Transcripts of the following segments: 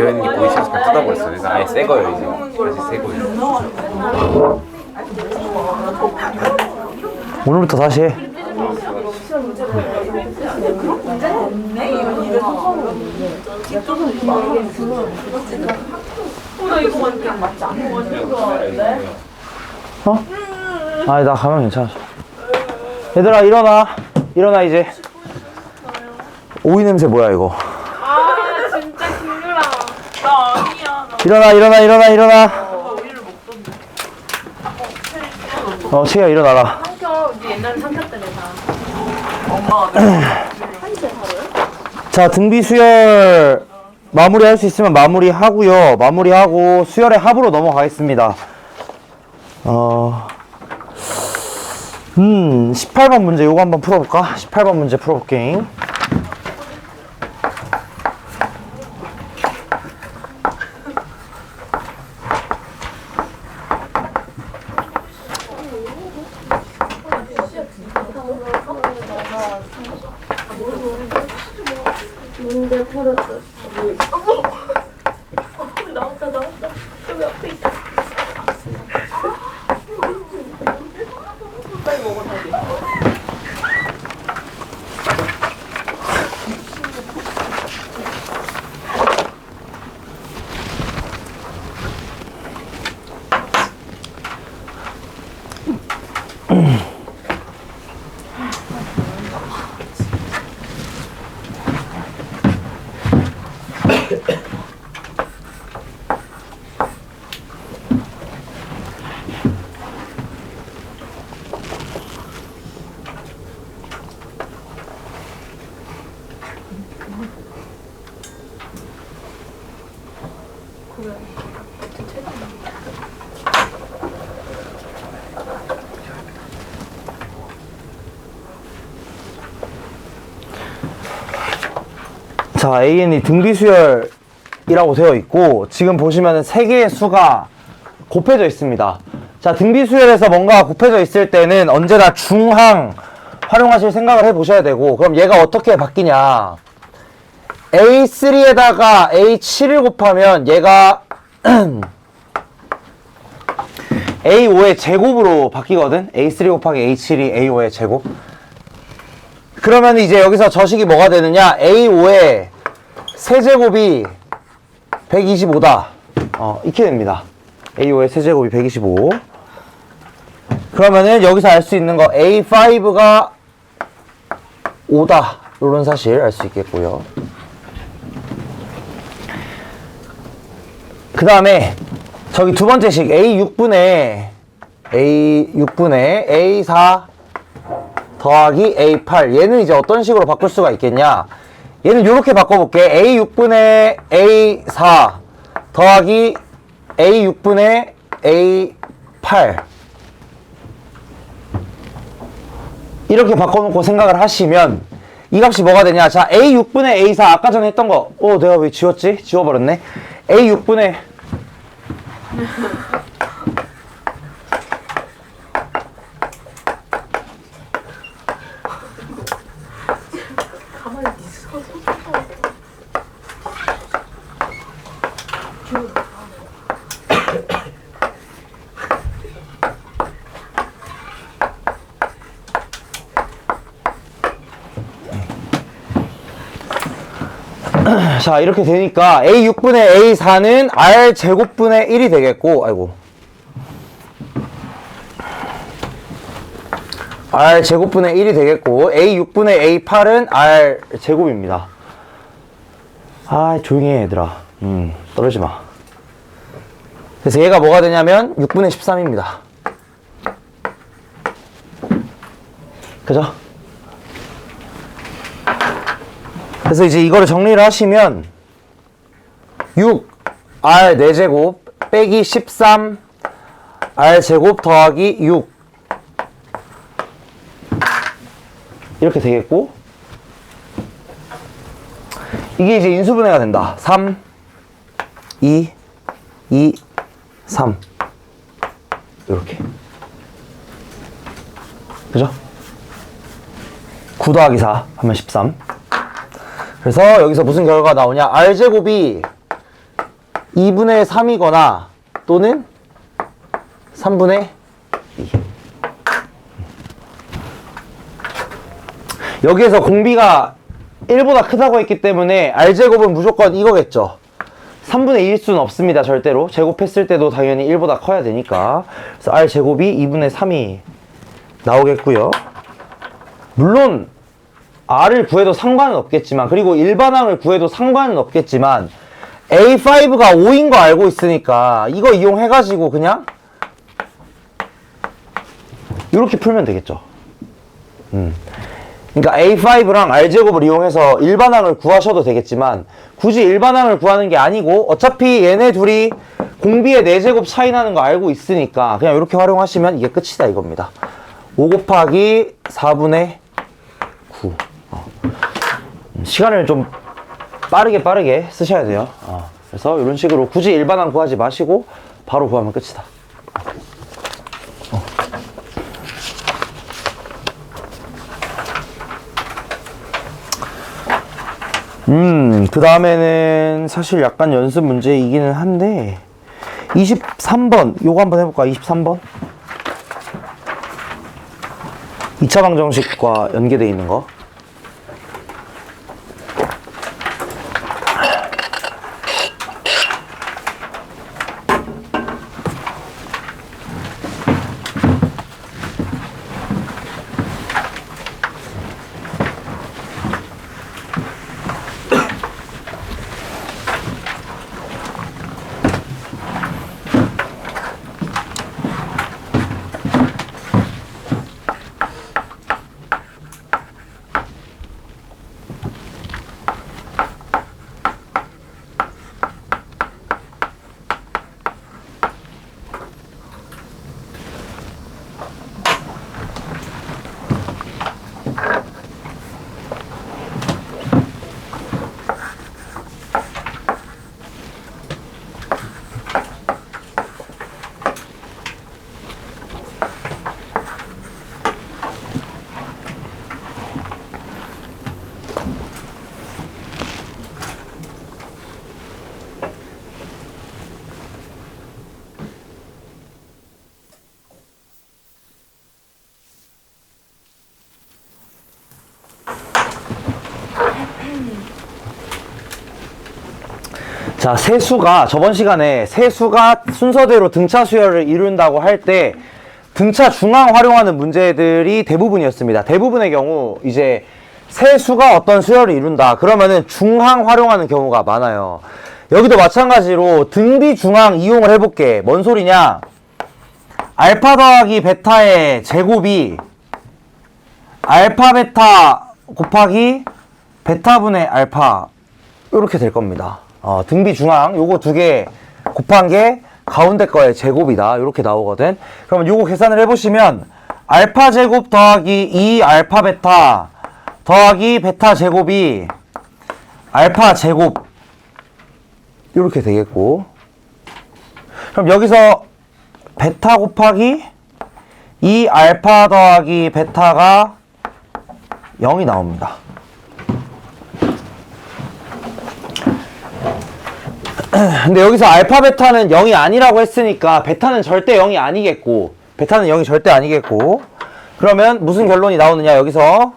비어있는 게 보기 싫어서 그냥 뜯어버렸어요. 그래서 아예 새 거예요 이제. 다시 새 거예요. 오늘부터 다시 해. 어? 아니 나 가면 괜찮아. 얘들아 일어나. 일어나 이제. 오이 냄새 뭐야 이거. 아 진짜 징그러. 나 아니야. 일어나 일어나 일어나 일어나. 채야 일어나라. 삼켜. 우리 옛날에 삼켰던 애다. 자 등비 수열 마무리할 수 있으면 마무리하고요. 마무리하고 수열의 합으로 넘어가겠습니다. 18번 문제 요거 한번 풀어볼까? 18번 문제 풀어볼게. 문제 풀었어. 나왔다. 여기 앞에 있다. 빨리 먹어 자기. 자, AN이 등비수열이라고 되어 있고, 지금 보시면은 세 개의 수가 곱해져 있습니다. 자, 등비수열에서 뭔가 곱해져 있을 때는 언제나 중항 활용하실 생각을 해 보셔야 되고, 그럼 얘가 어떻게 바뀌냐. A3에다가 A7을 곱하면 얘가 A5의 제곱으로 바뀌거든? A3 곱하기 A7이 A5의 제곱. 그러면 이제 여기서 저식이 뭐가 되느냐? A5의 세제곱이 125다. 이렇게 됩니다. A5의 세제곱이 125. 그러면은 여기서 알 수 있는 거 A5가 5다. 이런 사실 알 수 있겠고요. 그 다음에 저기 두 번째 식 A6분의 A4 더하기 A8. 얘는 이제 어떤 식으로 바꿀 수가 있겠냐? 얘는 이렇게 바꿔볼게. A6분의 A4 더하기 A6분의 A8. 이렇게 바꿔놓고 생각을 하시면 이 값이 뭐가 되냐? 자, A6분의 A4 아까 전에 했던 거. 내가 왜 지웠지? 지워버렸네. A6분의 자, 이렇게 되니까 A6분의 A4는 R제곱분의 1이 되겠고, 아이고. R제곱분의 1이 되겠고, A6분의 A8은 R제곱입니다. 조용히 해, 얘들아. 떨지 마. 그래서 얘가 뭐가 되냐면 6분의 13입니다. 그죠? 그래서 이제 이거를 정리를 하시면 6 R 4제곱 빼기 13 R 제곱 더하기 6 이렇게 되겠고, 이게 이제 인수분해가 된다. 3 2 2 3 이렇게. 그죠? 9 더하기 4 하면 13. 그래서 여기서 무슨 결과가 나오냐? R제곱이 2분의 3이거나 또는 3분의 2. 여기에서 공비가 1보다 크다고 했기 때문에 R제곱은 무조건 이거겠죠. 3분의 2일 수는 없습니다. 절대로. 제곱했을 때도 당연히 1보다 커야 되니까. 그래서 R제곱이 2분의 3이 나오겠고요. 물론 R을 구해도 상관은 없겠지만, 그리고 일반항을 구해도 상관은 없겠지만 A5가 5인 거 알고 있으니까 이거 이용해가지고 그냥 이렇게 풀면 되겠죠. 그러니까 A5랑 R제곱을 이용해서 일반항을 구하셔도 되겠지만 굳이 일반항을 구하는 게 아니고 어차피 얘네 둘이 공비의 4제곱 차이 나는 거 알고 있으니까 그냥 이렇게 활용하시면 이게 끝이다 이겁니다. 5 곱하기 4분의 9. 시간을 좀 빠르게 쓰셔야 돼요. 그래서 이런 식으로 굳이 일반항 구하지 마시고 바로 구하면 끝이다. 그 다음에는 사실 약간 연습 문제이기는 한데 23번 요거 한번 해볼까? 23번 2차 방정식과 연계되어 있는 거. 자, 세수가 저번 시간에 세수가 순서대로 등차 수열을 이룬다고 할 때 등차 중앙 활용하는 문제들이 대부분이었습니다. 대부분의 경우 이제 세수가 어떤 수열을 이룬다 그러면은 중항 활용하는 경우가 많아요. 여기도 마찬가지로 등비 중항 이용을 해볼게. 뭔 소리냐? 알파 더하기 베타의 제곱이 알파 베타 곱하기 베타분의 알파 이렇게 될 겁니다. 등비 중항 요거 두 개 곱한 게 가운데 거의 제곱이다 이렇게 나오거든. 그러면 요거 계산을 해보시면 알파 제곱 더하기 2 알파 베타 더하기 베타 제곱이 알파 제곱 이렇게 되겠고, 그럼 여기서 베타 곱하기 2 알파 더하기 베타가 0이 나옵니다. 근데 여기서 알파 베타는 0이 아니라고 했으니까 베타는 절대 0이 아니겠고, 베타는 0이 절대 아니겠고, 그러면 무슨 결론이 나오느냐? 여기서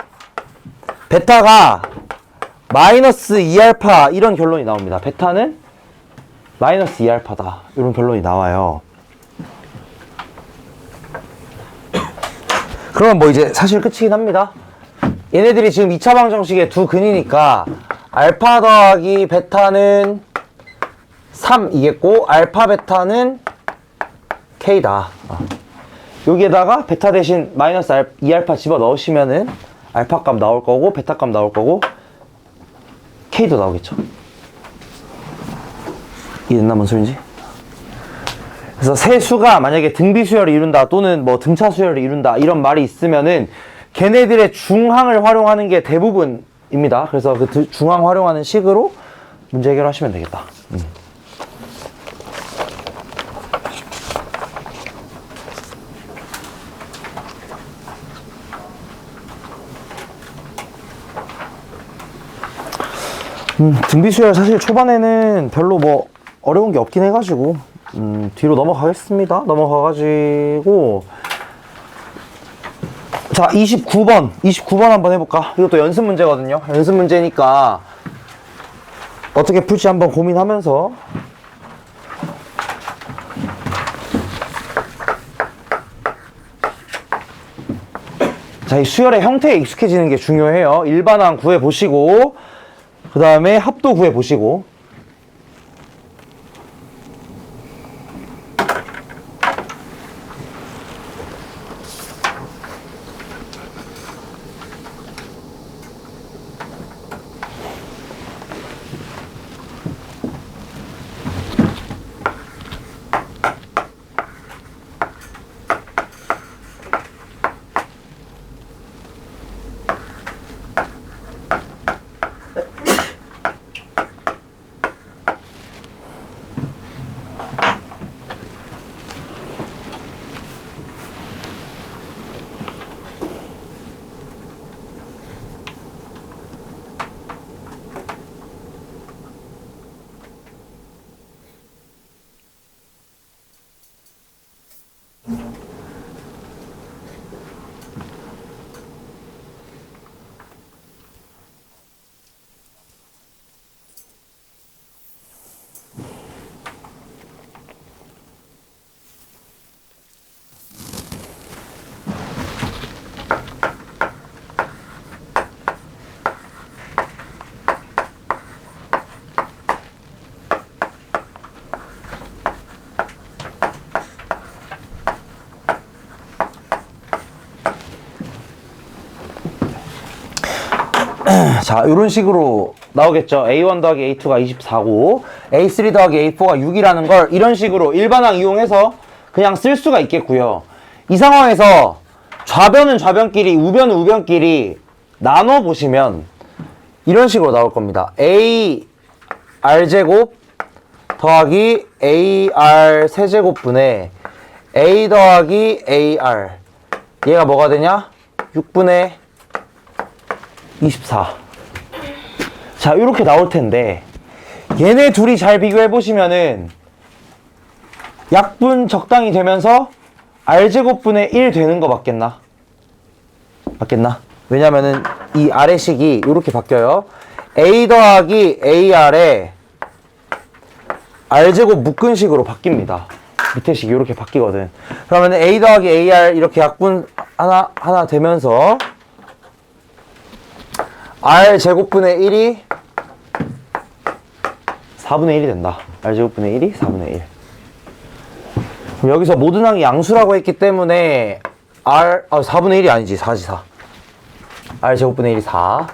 베타가 마이너스 2알파 이런 결론이 나옵니다. 베타는 마이너스 2알파다 이런 결론이 나와요. 그러면 뭐 이제 사실 끝이긴 합니다. 얘네들이 지금 2차 방정식의 두 근이니까 알파 더하기 베타는 3이겠고 알파 베타는 K다. 여기에다가 베타 대신 마이너스 2알파 집어 넣으시면은 알파 값 나올 거고 베타 값 나올 거고 K도 나오겠죠. 이해됐나 뭔 소린지? 그래서 세수가 만약에 등비 수열을 이룬다 또는 뭐 등차 수열을 이룬다 이런 말이 있으면은 걔네들의 중항을 활용하는 게 대부분입니다. 그래서 그 중항 활용하는 식으로 문제 해결하시면 되겠다. 등비 수열 사실 초반에는 별로 뭐 어려운 게 없긴 해가지고 뒤로 넘어가겠습니다. 넘어가가지고 자 29번 한번 해볼까? 이것도 연습 문제거든요. 연습 문제니까 어떻게 풀지 한번 고민하면서 자, 이 수열의 형태에 익숙해지는 게 중요해요. 일반항 구해보시고 그 다음에 합도 구해보시고 자, 이런 식으로 나오겠죠. A1 더하기 A2가 24고 A3 더하기 A4가 6이라는 걸 이런 식으로 일반항 이용해서 그냥 쓸 수가 있겠고요. 이 상황에서 좌변은 좌변끼리 우변은 우변끼리 나눠보시면 이런 식으로 나올 겁니다. AR제곱 더하기 AR 세제곱분의 A 더하기 AR 얘가 뭐가 되냐? 6분의 24. 자, 이렇게 나올 텐데 얘네 둘이 잘 비교해 보시면은 약분 적당히 되면서 R제곱분의 1 되는 거 맞겠나? 맞겠나? 왜냐면은 이 아래식이 이렇게 바뀌어요. A 더하기 AR에 R제곱 묶은식으로 바뀝니다. 밑에 식이 이렇게 바뀌거든. 그러면 A 더하기 AR 이렇게 약분 하나 되면서 R제곱분의 1이 4분의 1이 된다. R제곱분의 1이 4분의 1. 그럼 여기서 모든 항이 양수라고 했기 때문에 4분의 1이 아니지. 4지 4. R제곱분의 1이 4.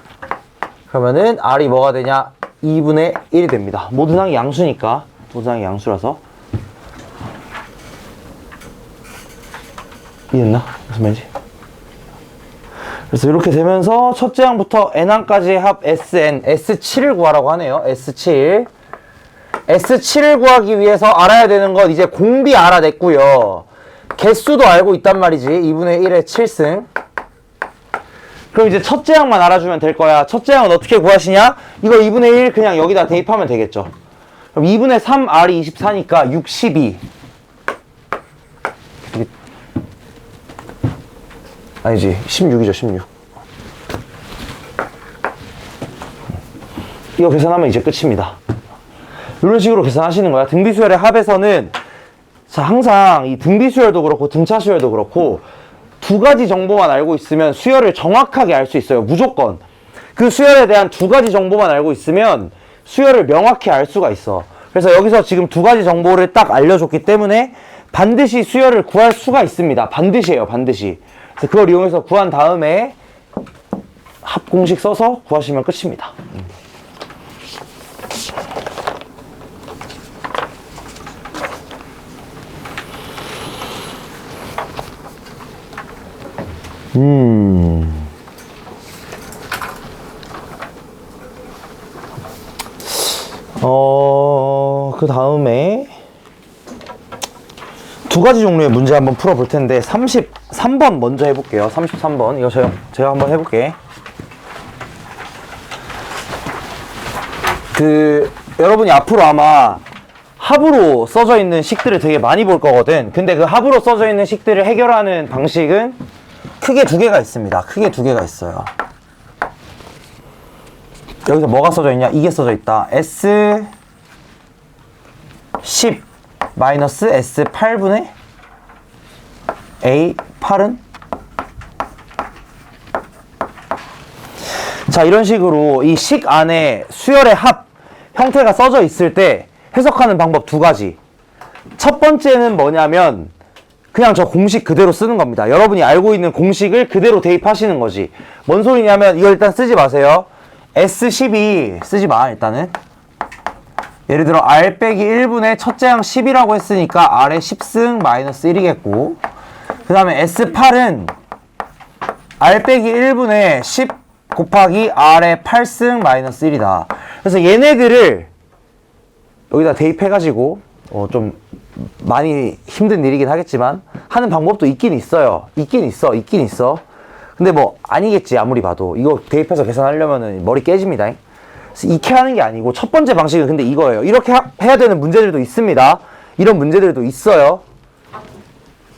그러면은 R이 뭐가 되냐? 2분의 1이 됩니다. 모든 항이 양수니까. 모든 항이 양수라서. 이해했나? 무슨 말인지? 그래서 이렇게 되면서 첫째 항부터 n항까지의 합 Sn, S7을 구하라고 하네요. S7. S7을 구하기 위해서 알아야 되는 건 이제 공비 알아냈고요. 개수도 알고 있단 말이지. 2분의 1의 7승. 그럼 이제 첫째 항만 알아주면 될 거야. 첫째 항은 어떻게 구하시냐? 이거 2분의 1 그냥 여기다 대입하면 되겠죠. 그럼 2분의 3R이 24니까 62. 아니지, 16이죠, 16. 이거 계산하면 이제 끝입니다. 이런 식으로 계산하시는 거야. 등비수열의 합에서는 자, 항상 이 등비수열도 그렇고 등차수열도 그렇고 두 가지 정보만 알고 있으면 수열을 정확하게 알 수 있어요. 무조건. 그 수열에 대한 두 가지 정보만 알고 있으면 수열을 명확히 알 수가 있어. 그래서 여기서 지금 두 가지 정보를 딱 알려줬기 때문에 반드시 수열을 구할 수가 있습니다. 반드시예요, 반드시. 그래서 그걸 이용해서 구한 다음에 합 공식 써서 구하시면 끝입니다. 그 다음에 두 가지 종류의 문제 한번 풀어볼 텐데 33번 먼저 해볼게요. 33번 이거 제가 한번 해볼게. 여러분이 앞으로 아마 합으로 써져 있는 식들을 되게 많이 볼 거거든. 근데 그 합으로 써져 있는 식들을 해결하는 방식은 크게 두 개가 있습니다. 크게 두 개가 있어요. 여기서 뭐가 써져 있냐? 이게 써져 있다. S10 마이너스 S8분의 A8은? 자, 이런 식으로 이 식 안에 수열의 합 형태가 써져 있을 때 해석하는 방법 두 가지. 첫 번째는 뭐냐면 그냥 저 공식 그대로 쓰는 겁니다. 여러분이 알고 있는 공식을 그대로 대입하시는 거지. 뭔 소리냐면 이거 일단 쓰지 마세요. S12 쓰지 마, 일단은. 예를 들어 R 빼기 1분의 첫째 항 10이라고 했으니까 R의 10승 마이너스 1이겠고, 그 다음에 S8은 R 빼기 1분의 10 곱하기 R의 8승 마이너스 1이다. 그래서 얘네들을 여기다 대입해가지고 좀 많이 힘든 일이긴 하겠지만 하는 방법도 있긴 있어요. 있긴 있어. 근데 뭐 아니겠지, 아무리 봐도. 이거 대입해서 계산하려면은 머리 깨집니다. 그래서 이렇게 하는 게 아니고 첫 번째 방식은 근데 이거예요. 이렇게 해야 되는 문제들도 있습니다. 이런 문제들도 있어요.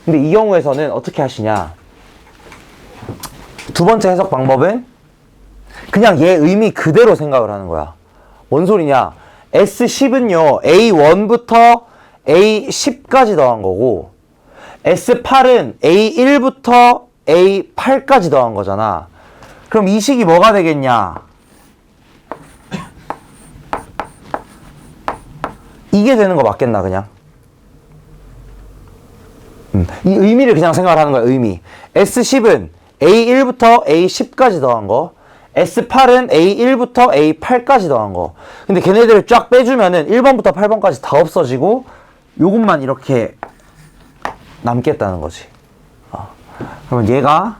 근데 이 경우에서는 어떻게 하시냐? 두 번째 해석 방법은 그냥 얘 의미 그대로 생각을 하는 거야. 뭔 소리냐? S10은요, A1부터 A10까지 더한 거고, S8은 A1부터 A8까지 더한 거잖아. 그럼 이 식이 뭐가 되겠냐? 이게 되는 거 맞겠나, 그냥? 이 의미를 그냥 생각을 하는 거야, 의미. S10은 A1부터 A10까지 더한 거, S8은 A1부터 A8까지 더한 거. 근데 걔네들을 쫙 빼주면은 1번부터 8번까지 다 없어지고 요것만 이렇게 남겠다는 거지. 그러면 얘가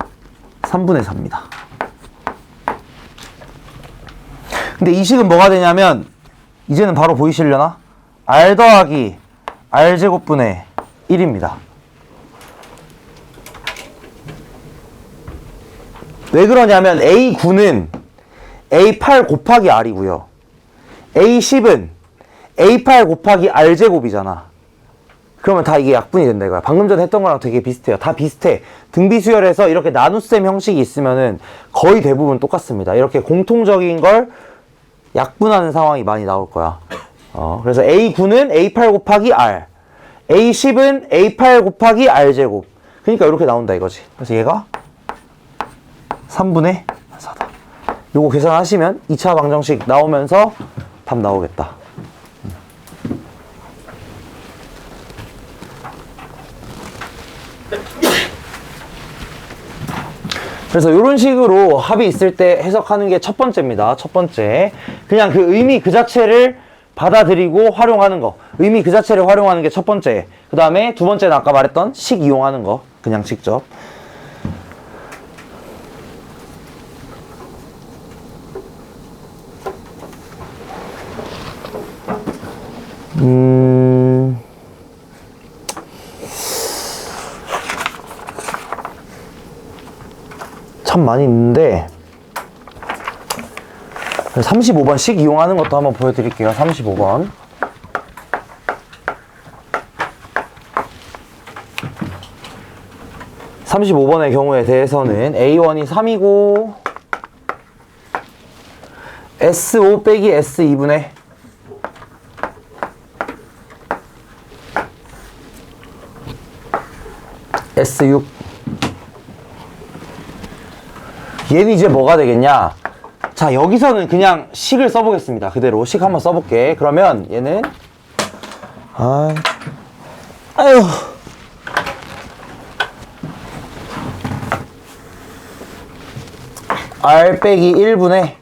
3분의 4입니다. 근데 이 식은 뭐가 되냐면 이제는 바로 보이시려나? R 더하기 R 제곱분의 1입니다. 왜 그러냐면 A9는 A8 곱하기 R이고요. A10은 A8 곱하기 R제곱이잖아. 그러면 다 이게 약분이 된다 이거야. 방금 전에 했던 거랑 되게 비슷해요. 다 비슷해. 등비수열에서 이렇게 나눗셈 형식이 있으면은 거의 대부분 똑같습니다. 이렇게 공통적인 걸 약분하는 상황이 많이 나올 거야. 그래서 A9는 A8 곱하기 R, A10은 A8 곱하기 R제곱. 그러니까 이렇게 나온다 이거지. 그래서 얘가 3분의 4다. 요거 계산하시면 2차 방정식 나오면서 답 나오겠다. 그래서 이런 식으로 합이 있을 때 해석하는 게 첫 번째입니다. 첫 번째. 그냥 그 의미 그 자체를 받아들이고 활용하는 거. 의미 그 자체를 활용하는 게 첫 번째. 그 다음에 두 번째는 아까 말했던 식 이용하는 거. 그냥 직접. 참 많이 있는데 35번 식 이용하는 것도 한번 보여드릴게요. 35번. (35번의) 경우에 대해서는 A1이 3이고 S5 빼기 S2분의 S6. 얘는 이제 뭐가 되겠냐? 자, 여기서는 그냥 식을 써보겠습니다. 그대로 식 한번 써볼게. 그러면 얘는 아유 R 빼기 1분의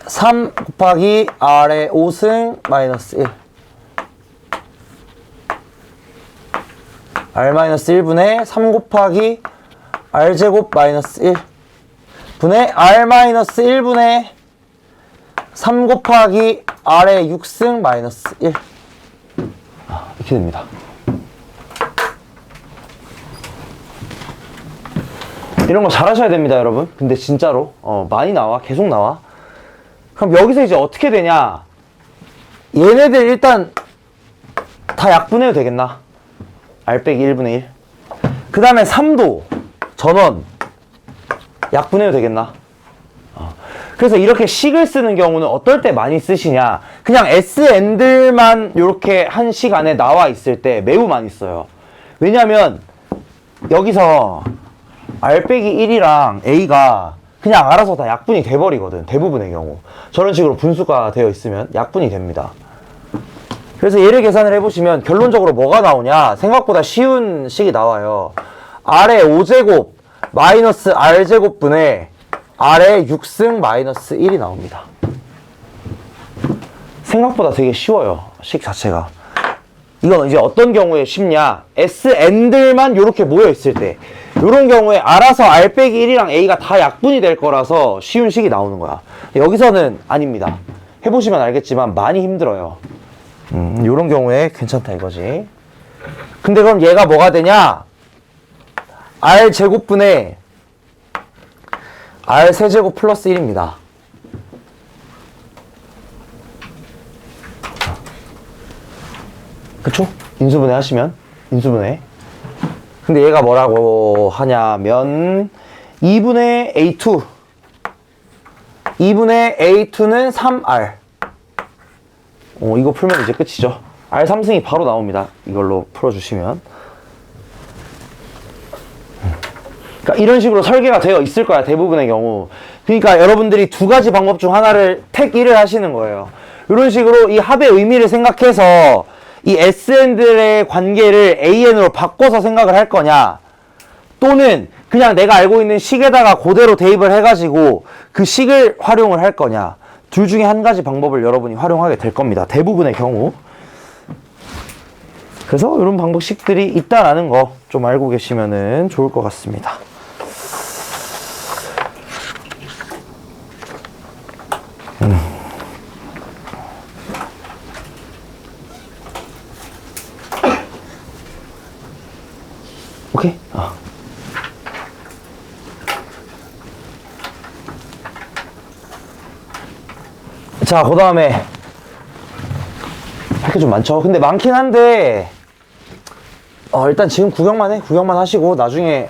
3 곱하기 R의 5승 마이너스 1. R 마이너스 1분의 3 곱하기 R 제곱 마이너스 1 분의 R 마이너스 1분의 3 곱하기 R의 6승 마이너스 1. 이렇게 됩니다. 이런 거 잘하셔야 됩니다, 여러분. 근데 진짜로 많이 나와. 계속 나와. 그럼 여기서 이제 어떻게 되냐? 얘네들 일단 다 약분해도 되겠나? R 빼기 1분의 1. 그 다음에 3도 전원 약분해도 되겠나? 그래서 이렇게 식을 쓰는 경우는 어떨 때 많이 쓰시냐? 그냥 SN들만 이렇게 한 식 안에 나와 있을 때 매우 많이 써요. 왜냐면 여기서 R 빼기 1이랑 A가 그냥 알아서 다 약분이 돼버리거든. 대부분의 경우. 저런 식으로 분수가 되어 있으면 약분이 됩니다. 그래서 얘를 계산을 해보시면 결론적으로 뭐가 나오냐? 생각보다 쉬운 식이 나와요. R의 5제곱 마이너스 R제곱분의 R의 6승 마이너스 1이 나옵니다. 생각보다 되게 쉬워요. 식 자체가. 이건 이제 어떤 경우에 쉽냐? SN들만 이렇게 모여있을 때 이런 경우에 알아서 R 빼기 1이랑 A가 다 약분이 될 거라서 쉬운 식이 나오는 거야. 여기서는 아닙니다. 해보시면 알겠지만 많이 힘들어요. 이런 경우에 괜찮다 이거지. 근데 그럼 얘가 뭐가 되냐? R 제곱분의 R 세제곱 플러스 1입니다. 그쵸? 인수분해 하시면 인수분해. 근데 얘가 뭐라고 하냐면 2분의 A2 2분의 A2는 3R. 이거 풀면 이제 끝이죠. R 3승이 바로 나옵니다. 이걸로 풀어주시면. 그러니까 이런 식으로 설계가 되어 있을 거야, 대부분의 경우. 그러니까 여러분들이 두 가지 방법 중 하나를 택 1을 하시는 거예요. 이런 식으로 이 합의 의미를 생각해서 이 SN들의 관계를 AN으로 바꿔서 생각을 할 거냐, 또는 그냥 내가 알고 있는 식에다가 그대로 대입을 해가지고 그 식을 활용을 할 거냐, 둘 중에 한 가지 방법을 여러분이 활용하게 될 겁니다. 대부분의 경우. 그래서 이런 방법식들이 있다라는 거 좀 알고 계시면은 좋을 것 같습니다. 오케이? 자, 그 다음에 할 게 좀 많죠. 근데 많긴 한데 일단 지금 구경만 하시고 나중에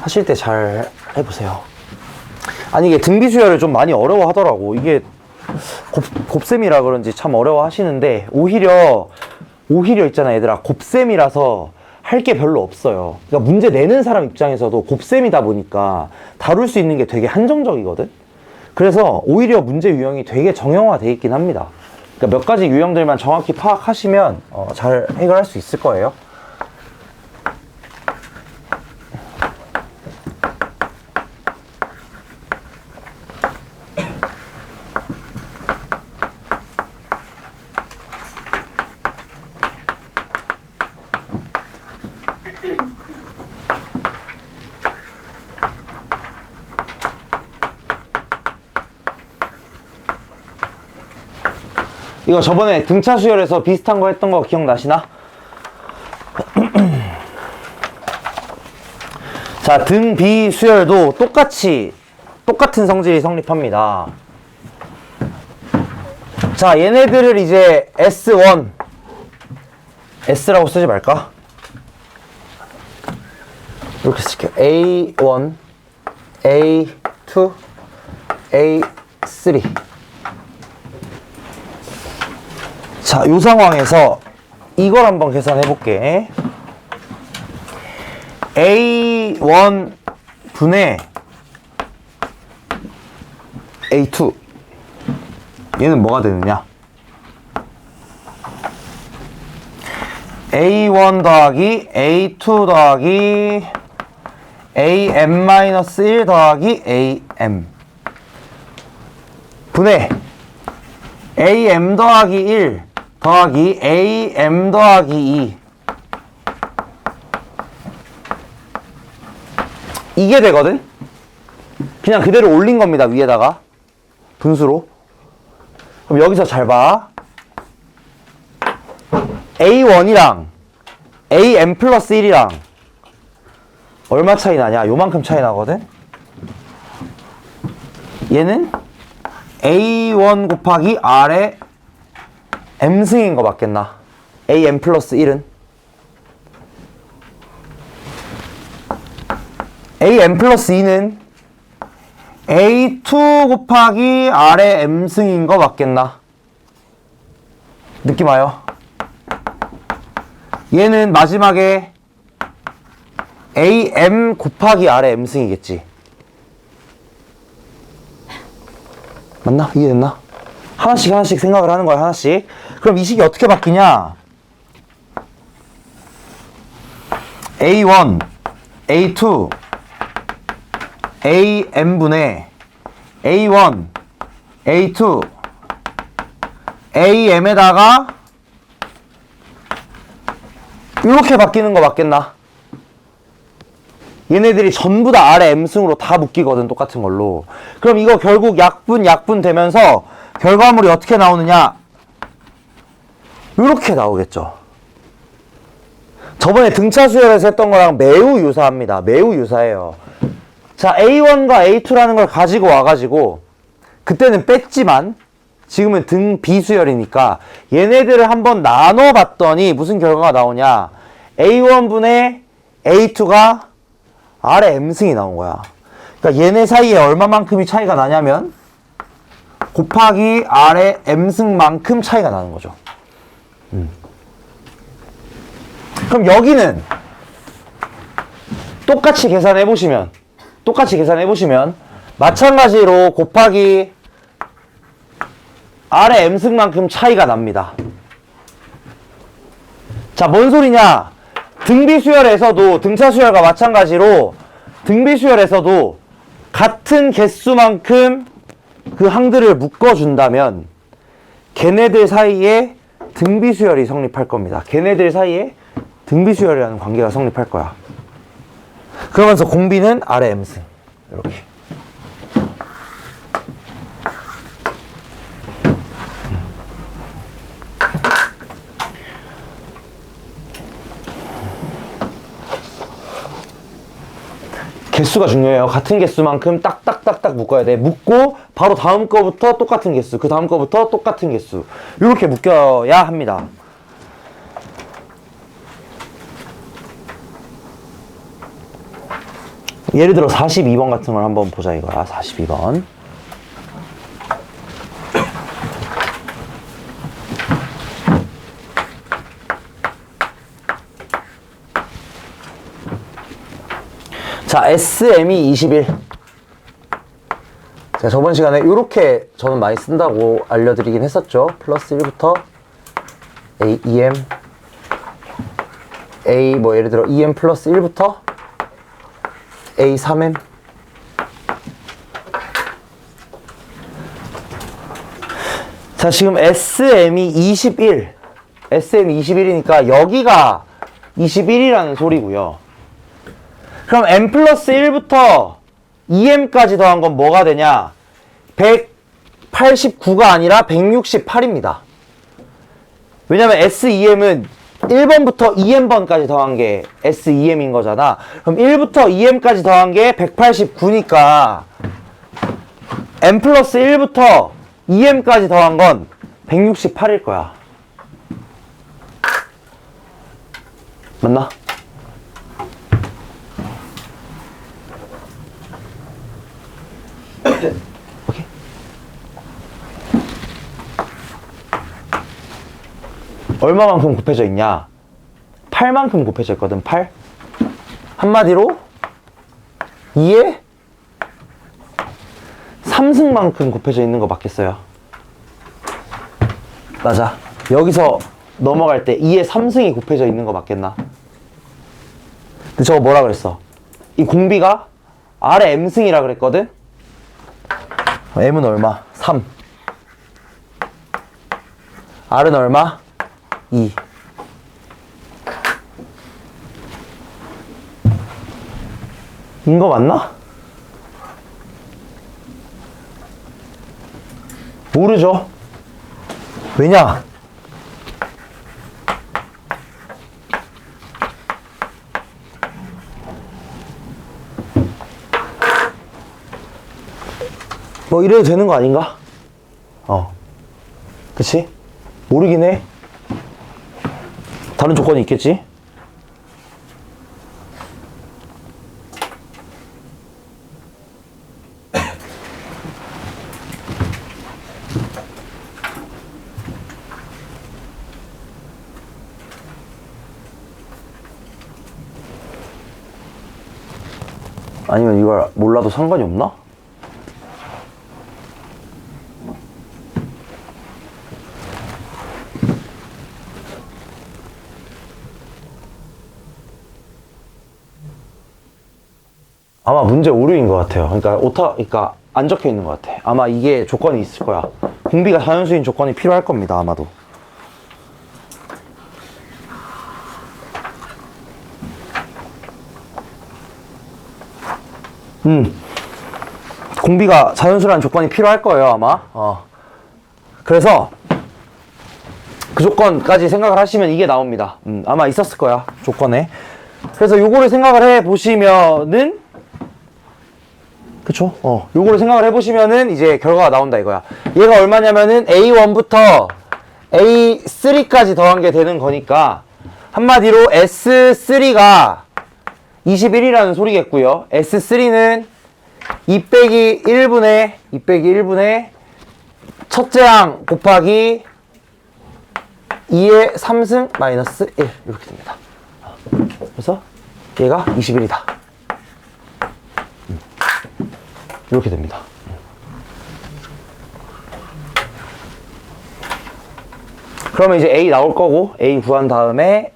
하실 때 잘 해보세요. 아니, 이게 등비수열을 좀 많이 어려워 하더라고. 이게 곱셈이라 그런지 참 어려워 하시는데, 오히려 있잖아 얘들아, 곱셈이라서 할 게 별로 없어요. 그러니까 문제 내는 사람 입장에서도 곱셈이다 보니까 다룰 수 있는 게 되게 한정적이거든. 그래서 오히려 문제 유형이 되게 정형화되어 있긴 합니다. 그러니까 몇 가지 유형들만 정확히 파악하시면 잘 해결할 수 있을 거예요. 이거 저번에 등차 수열에서 비슷한 거 했던 거 기억나시나? 자, 등비 수열도 똑같은 성질이 성립합니다. 자, 얘네들을 이제 S1, S라고 쓰지 말까? 이렇게 쓸게요. A1, A2, A3. 자, 이 상황에서 이걸 한번 계산해 볼게. A1 분의 A2, 얘는 뭐가 되느냐? A1 더하기 A2 더하기 AM-1 더하기 AM 분의 AM 더하기 1 더하기 AM 더하기 2, 이게 되거든? 그냥 그대로 올린 겁니다, 위에다가 분수로. 그럼 여기서 잘 봐. A1이랑 AM 플러스 1이랑 얼마 차이 나냐? 요만큼 차이 나거든? 얘는 A1 곱하기 R의 M승인 거 맞겠나? AN 플러스 1은 AN 플러스 2는 A2 곱하기 R의 M승인 거 맞겠나? 느낌 와요? 얘는 마지막에 AM 곱하기 R의 M승이겠지. 맞나? 이해됐나? 하나씩 하나씩 생각을 하는 거야, 하나씩. 그럼 이 식이 어떻게 바뀌냐? A1, A2, AM분의 A1, A2, AM에다가 이렇게 바뀌는 거 맞겠나? 얘네들이 전부 다 R의 M승으로 다 묶이거든, 똑같은 걸로. 그럼 이거 결국 약분 되면서 결과물이 어떻게 나오느냐? 이렇게 나오겠죠. 저번에 등차 수열에서 했던 거랑 매우 유사합니다. 매우 유사해요. 자, A1과 A2라는 걸 가지고 와가지고 그때는 뺐지만 지금은 등 비수열이니까 얘네들을 한번 나눠봤더니 무슨 결과가 나오냐? A1분의 A2가 R의 M승이 나온 거야. 그러니까 얘네 사이에 얼마만큼이 차이가 나냐면 곱하기 R의 M승만큼 차이가 나는 거죠. 그럼 여기는 똑같이 계산해 보시면 마찬가지로 곱하기 R의 M승만큼 차이가 납니다. 자, 뭔 소리냐? 등비수열에서도 등차수열과 마찬가지로 등비수열에서도 같은 개수만큼 그 항들을 묶어준다면 걔네들 사이에 등비수열이 성립할 겁니다. 걔네들 사이에 등비수열이라는 관계가 성립할 거야. 그러면서 공비는 R의 M승. 이렇게. 개수가 중요해요. 같은 개수만큼 딱딱딱딱 묶어야 돼. 묶고 바로 다음 거부터 똑같은 개수, 그 다음 거부터 똑같은 개수. 이렇게 묶여야 합니다. 예를 들어 42번 같은 걸 한번 보자 이거야. 42번. 자, SM이 21. 제가 저번 시간에 이렇게 저는 많이 쓴다고 알려드리긴 했었죠. 플러스 1부터 A, EM, A 뭐 예를 들어 EM 플러스 1부터 A 3M. 자, 지금 SM이 21. SM이 21이니까 여기가 21이라는 소리고요. 그럼 M 플러스 1부터 EM까지 더한 건 뭐가 되냐? 189가 아니라 168입니다. 왜냐면 SEM은 1번부터 EM번까지 더한 게 SEM인 거잖아. 그럼 1부터 EM까지 더한 게 189니까 M 플러스 1부터 EM까지 더한 건 168일 거야. 맞나? 오케이. 얼마만큼 곱해져 있냐? 8만큼 곱해져 있거든. 8. 한마디로 2에 3승만큼 곱해져 있는 거 맞겠어요? 맞아. 여기서 넘어갈 때 2에 3승이 곱해져 있는 거 맞겠나? 근데 저거 뭐라 그랬어? 이 공비가 R의 M승이라 그랬거든? M은 얼마? 3. R은 얼마? 2. 인 거 맞나? 모르죠. 왜냐? 뭐 이래도 되는 거 아닌가? 그치? 모르긴 해. 다른 조건이 있겠지? 아니면 이걸 몰라도 상관이 없나? 아마 문제 오류인 것 같아요. 그러니까 안 적혀 있는 것 같아. 아마 이게 조건이 있을 거야. 공비가 자연수인 조건이 필요할 겁니다. 아마도. 공비가 자연수라는 조건이 필요할 거예요, 아마. 그래서 그 조건까지 생각을 하시면 이게 나옵니다. 아마 있었을 거야, 조건에. 그래서 요거를 생각을 해 보시면은, 그쵸? 요거를 생각을 해 보시면은 이제 결과가 나온다 이거야. 얘가 얼마냐면은 A1부터 A3까지 더한 게 되는 거니까, 한마디로 S3가 21이라는 소리겠고요. S3는 2 빼기 1분의 첫째 항 곱하기 2의 3승 마이너스 1 이렇게 됩니다. 그래서 얘가 21이다. 이렇게 됩니다. 그러면 이제 A 나올 거고 A 구한 다음에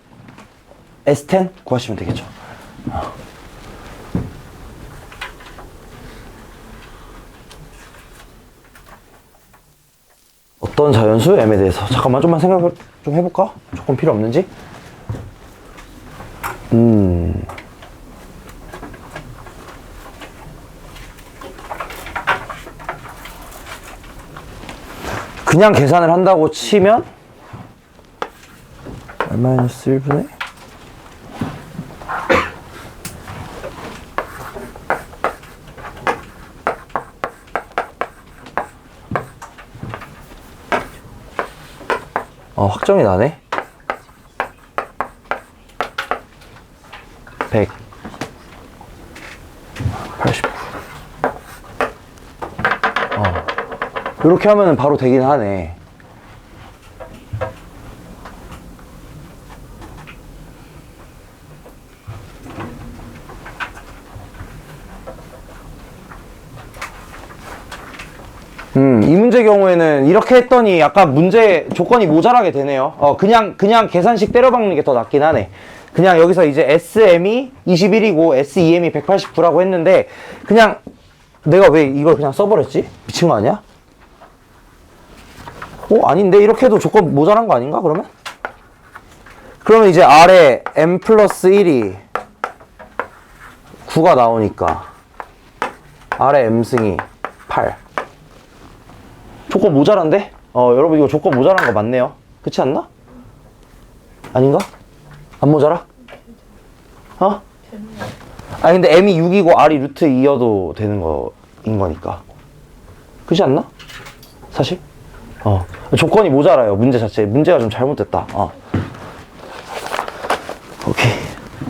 S10 구하시면 되겠죠. 어떤 자연수? M에 대해서 잠깐만 좀만 생각을 좀 해볼까? 조건 필요 없는지? 그냥 계산을 한다고 치면 R-1분의 확정이 나네. 189. 이렇게 하면 바로 되긴 하네. 이 문제 경우에는 이렇게 했더니 약간 문제 조건이 모자라게 되네요. 그냥 계산식 때려박는 게 더 낫긴 하네. 그냥 여기서 이제 SM이 21이고 SEM이 189라고 했는데, 그냥 내가 왜 이걸 그냥 써버렸지? 미친 거 아니야? 아닌데? 이렇게 해도 조건 모자란 거 아닌가, 그러면? 그러면 이제 R에 M 플러스 1이 9가 나오니까 R의 M승이 8. 조건 모자란데? 여러분 이거 조건 모자란 거 맞네요. 그렇지 않나? 아닌가? 안 모자라? 아니 근데 M이 6이고 R이 루트 2여도 되는 거인 거니까. 그렇지 않나? 사실? 조건이 모자라요. 문제 자체. 문제가 좀 잘못됐다. 오케이.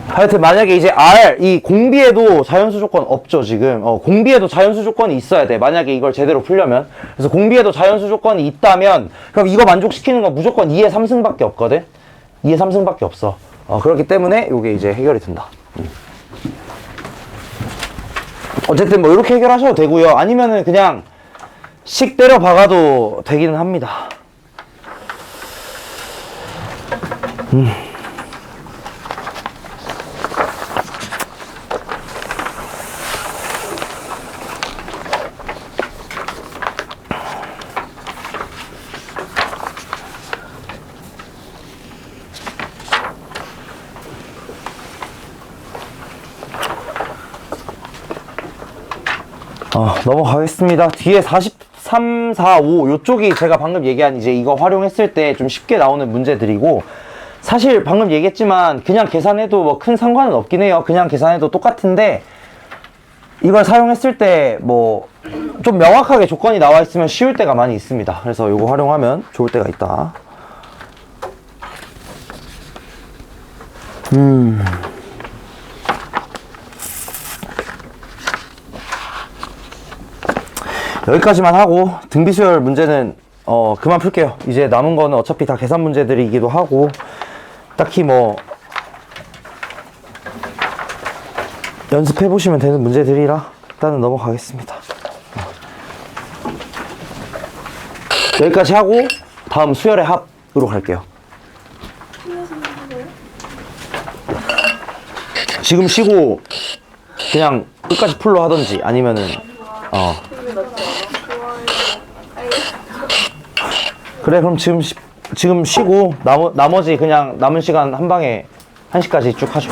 하여튼 만약에 이제 R, 이 공비에도 자연수 조건 없죠, 지금. 공비에도 자연수 조건이 있어야 돼. 만약에 이걸 제대로 풀려면. 그래서 공비에도 자연수 조건이 있다면, 그럼 이거 만족시키는 건 무조건 2의 3승밖에 없거든? 2의 3승밖에 없어. 그렇기 때문에 이게 이제 해결이 된다. 어쨌든 뭐 이렇게 해결하셔도 되고요. 아니면은 그냥 식 때려 박아도 되기는 합니다. 넘어가겠습니다. 뒤에 43, 4, 5 요쪽이 제가 방금 얘기한 이제 이거 활용했을 때 좀 쉽게 나오는 문제들이고, 사실 방금 얘기했지만 그냥 계산해도 뭐 큰 상관은 없긴 해요. 그냥 계산해도 똑같은데 이걸 사용했을 때 뭐 좀 명확하게 조건이 나와 있으면 쉬울 때가 많이 있습니다. 그래서 이거 활용하면 좋을 때가 있다. 여기까지만 하고 등비수열 문제는 그만 풀게요. 이제 남은 거는 어차피 다 계산 문제들이기도 하고 딱히 뭐 연습해 보시면 되는 문제들이라 일단은 넘어가겠습니다. 여기까지 하고 다음 수열의 합으로 갈게요. 지금 쉬고 그냥 끝까지 풀로 하던지 아니면은 그래 그럼 지금 쉬고 나머지 그냥 남은 시간 한 방에 1시까지 쭉 하죠.